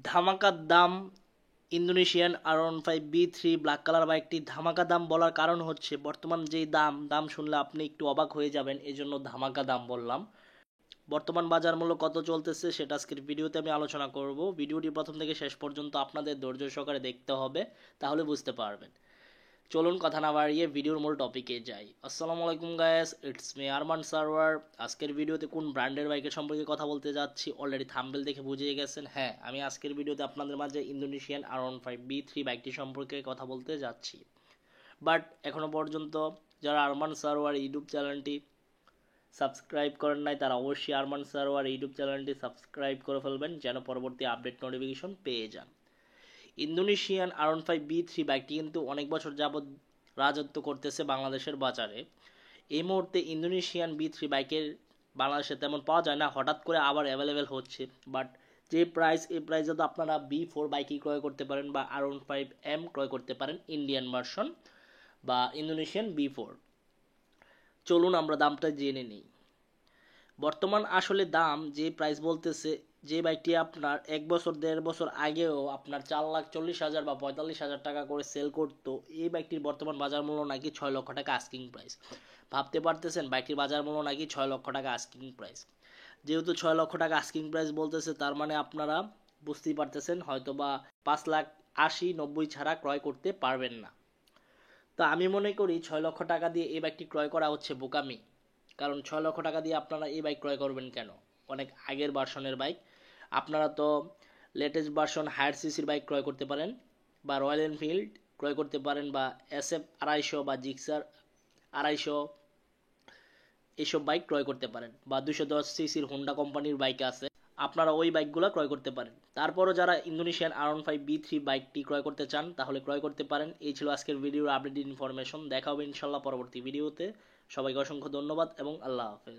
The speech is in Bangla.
ধামাকার দাম ইন্দোনেশিয়ান R15B3 ব্ল্যাক কালার বাইকটি ধামাকা দাম বলার কারণ হচ্ছে বর্তমান যেই দাম শুনলে আপনি একটু অবাক হয়ে যাবেন, এজন্য ধামাকা দাম বললাম। বর্তমান বাজার মূল্য কত চলতেছে সেটা আজকের ভিডিওতে আমি আলোচনা করব। ভিডিওটি প্রথম থেকে শেষ পর্যন্ত আপনাদের ধৈর্য সহকারে দেখতে হবে, তাহলে বুঝতে পারবেন। চলুন কথা না বাড়িয়ে ভিডিওর মূল টপিকে যাই। আসসালামু আলাইকুম guys, it's me Arman Sarwar. আজকের ভিডিওতে কোন ব্র্যান্ডের বাইকের সম্পর্কে কথা বলতে যাচ্ছি অলরেডি থাম্বনেল দেখে বুঝিয়ে গেছেন। হ্যাঁ, আমি আজকের ভিডিওতে আপনাদের মাঝে ইন্দোনেশিয়ান R15B3 বাইকটি সম্পর্কে কথা বলতে যাচ্ছি। বাট এখনও পর্যন্ত যারা আরমান সারওয়ার ইউটিউব চ্যানেলটি সাবস্ক্রাইব করেন নাই তারা অবশ্যই আরমান সারওয়ার ইউটিউব চ্যানেলটি সাবস্ক্রাইব করে ফেলবেন, যেন পরবর্তী আপডেট নোটিফিকেশন পেয়ে যান। ইন্দোনেশিয়ান R15B3 বাইকটি কিন্তু অনেক বছর যাবৎ রাজত্ব করতেছে বাংলাদেশের বাজারে। এই মুহূর্তে ইন্দোনেশিয়ান B3 বাইকের বাংলাদেশে তেমন পাওয়া যায় না, হঠাৎ করে আবার অ্যাভেলেবেল হচ্ছে। বাট যে প্রাইস, এই প্রাইসে তো আপনারা B4 বাইকই ক্রয় করতে পারেন বা R15M ক্রয় করতে পারেন, ইন্ডিয়ান ভার্সন বা ইন্দোনেশিয়ান B4। চলুন আমরা দামটা জেনে নিই। বর্তমান আসলে দাম যে প্রাইস বলতেছে, যে বাইকটি আপনার 1 বছর 1.5 বছর আগেও আপনার 4,40,000 বা 45,000 টাকা করে সেল করতো, এই বাইকটির বর্তমান বাজার মূল্য নাকি 6 লক্ষ টাকা আস্কিং প্রাইস। ভাবতে পারতেছেন বাইকটির বাজার মূল্য নাকি 6 লক্ষ টাকা আস্কিং প্রাইস। যেহেতু 6 লক্ষ টাকা আস্কিং প্রাইস বলতেছে, তার মানে আপনারা বুঝতেই পারতেছেন হয়তো বা 5,80,90 ছাড়া ক্রয় করতে পারবেন না। তো আমি মনে করি 6 লক্ষ টাকা দিয়ে এই বাইকটি ক্রয় করা হচ্ছে বোকামি। কারণ 6 লক্ষ টাকা দিয়ে আপনারা এই বাইক ক্রয় করবেন কেন? অনেক আগের ভার্সনের বাইক। আপনারা তো লেটেস্ট ভার্সন হায়ার সিসির বাইক ক্রয় করতে পারেন, বা রয়্যাল এনফিল্ড ক্রয় করতে পারেন, বা SF 250 বা জিক্সার 250 এইসব বাইক ক্রয় করতে পারেন, বা 210 সিসির হোন্ডা কোম্পানির বাইক আছে, আপনারা ওই বাইকগুলো ক্রয় করতে পারেন। তারপরও যারা ইন্দোনেশিয়ান R15B3 বাইকটি ক্রয় করতে চান তাহলে ক্রয় করতে পারেন। এই ছিল আজকের ভিডিওর আপডেট ইনফরমেশন। দেখা হবে ইনশাল্লাহ পরবর্তী ভিডিওতে। সবাইকে অসংখ্য ধন্যবাদ এবং আল্লাহ হাফেজ।